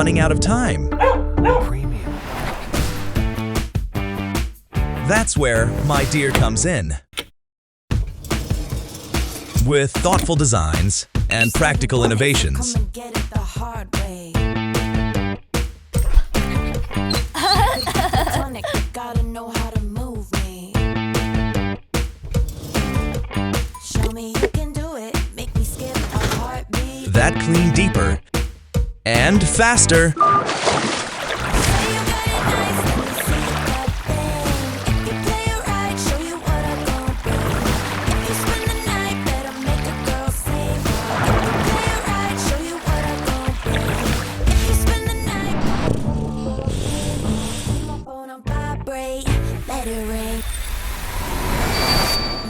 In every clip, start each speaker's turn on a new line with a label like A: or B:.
A: running out of time.
B: Premium.
A: That's where Midea comes in. With thoughtful designs and practical innovations,
C: Come and get it the hard way. Tonic, gotta know how to move me. Show me you can do it. Make me skip a heartbeat.
A: that clean deeper and faster.
C: Say you got it nice, let me see that thing. If you play it right, show you what I'm gonna bring. If you spend the night, better make a girl sing. If you play it right, show you what I'm gonna bring. If you spend the night, my phone on vibrate, let it ring.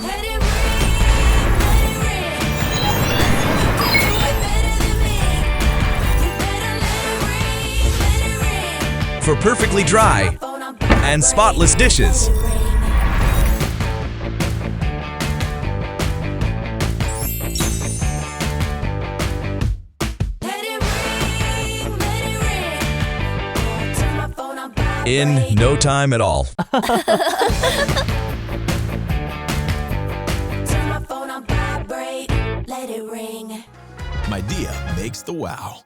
C: Let it ring, let it ring. You can do it better than me. You better let it ring, let it ring.
A: For perfectly dry
C: Phone on vibrate,
A: and spotless dishes.
C: let it ring. Let it ring, let it ring. Turn my phone on vibrate.
A: In no time at all.
C: Turn my phone on vibrate. Let it ring.
B: Midea makes the wow.